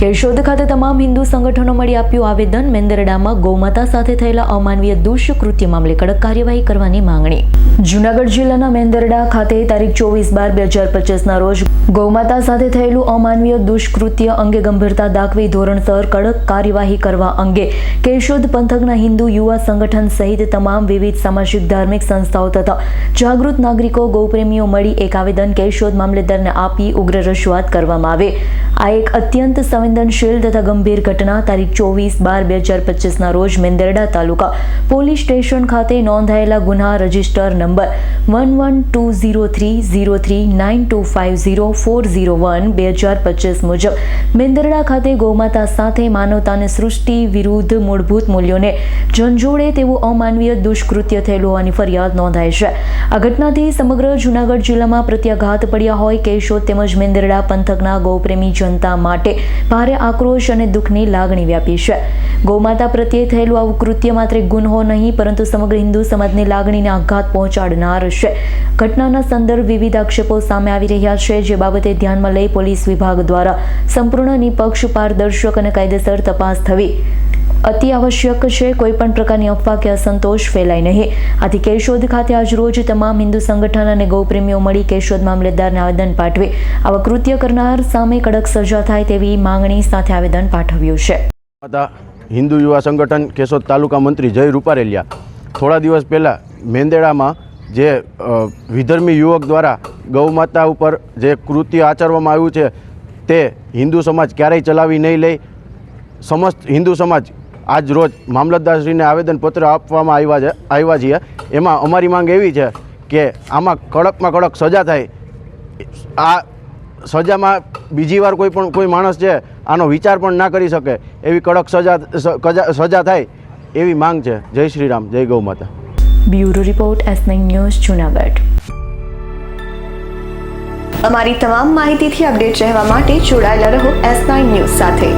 કેશોદ ખાતે તમામ હિન્દુ સંગઠનો મળી આપ્યું આવેદન. મેંદરડામાં ગૌમાતા સાથે થયેલા અમાનવીય દુષ્કૃત્ય મામલે કડક કાર્યવાહી કરવાની માંગણી. જૂનાગઢ જિલ્લાના મેંદરડા ખાતે તારીખ 24/12/2025 રોજ ગૌમાતા સાથે થયેલું અમાનવીય દુષ્કૃત્ય અંગે ગંભીરતા દાખવી ધોરણસર કડક કાર્યવાહી કરવા અંગે કેશોદ પંથકના હિન્દુ યુવા સંગઠન સહિત તમામ વિવિધ સામાજિક ધાર્મિક સંસ્થાઓ તથા જાગૃત નાગરિકો ગૌપ્રેમીઓ મળી એક આવેદન કેશોદ મામલેદારને આપી ઉગ્ર રજૂઆત કરવામાં આવે. આ એક અત્યંત સંવેદનશીલ તથા ગંભીર ઘટના તારીખ 24/12/2025 રોજ મેંદરડા તાલુકા પોલીસ સ્ટેશન ખાતે નોંધાયેલા ગુન્હા રજિસ્ટર નંબર 1120030392504001/2025 મુજબ મેંદરડા ખાતે ગૌમાતા સાથે માનવતાને સૃષ્ટિ વિરુદ્ધ મૂળભૂત મૂલ્યોને ઝંઝોળે તેવું અમાનવીય દુષ્કૃત્ય થયેલું હોવાની ફરિયાદ નોંધાઈ છે. આ ઘટનાથી સમગ્ર જૂનાગઢ જિલ્લામાં પ્રત્યાઘાત પડ્યા હોય કેશોદ તેમજ મેંદરડા પંથકના ગૌપ્રેમી જનતા માટે ભારે આક્રોશ અને દુઃખની લાગણી વ્યાપી છે. ગૌમાતા પ્રત્યે થયેલું આવું કૃત્ય માત્ર ગુન્હો નહીં પરંતુ સમગ્ર હિન્દુ સમાજની લાગણીને આઘાત પહોંચાડનાર છે. ઘટનાના સંદર્ભ વિવિધ આક્ષેપો સામે આવી રહ્યા છે, જે બાબતે ધ્યાનમાં લઈ પોલીસ વિભાગ દ્વારા સંપૂર્ણ નિષ્પક્ષ, પારદર્શક અને કાયદેસર તપાસ થવી અતિ આવશ્યક છે. કોઈ પણ પ્રકારની અફવા કે અસંતોષ ફેલાય નહીં. આથી કેશોદ ખાતે આજ રોજ તમામ હિન્દુ સંગઠન અને ગૌપ્રેમીઓ મળી કેશોદ મામલેદારને આવેદન પાઠવી આવા કૃત્ય કરનાર સામે કડક સજા થાય તેવી માંગણી સાથે આવેદન પાઠવ્યું છે. હિન્દુ યુવા સંગઠન કેશોદ તાલુકા મંત્રી જય રૂપારેલિયા થોડા દિવસ પહેલાં મેંદરડામાં જે વિધર્મી યુવક દ્વારા ગૌમાતા ઉપર જે કૃત્ય આચરવામાં આવ્યું છે તે હિન્દુ સમાજ ક્યારેય ચલાવી નહીં લે. સમસ્ત હિન્દુ સમાજ આજ રોજ મામલતદારશ્રીને આવેદનપત્ર આપવામાં આવ્યા છીએ. એમાં અમારી માંગ એવી છે કે આમાં કડકમાં કડક સજા થાય. આ સજામાં બીજી વાર કોઈ માણસ છે આનો વિચાર પણ ના કરી શકે એવી કડક સજા થાય એવી માંગ છે. જય શ્રી રામ, જય ગૌ માતા. Bureau report S9 news Junagadh. અમારી તમામ માહિતીથી અપડેટ રહેવા માટે જોડાયેલા રહો S9 ન્યૂઝ સાથે.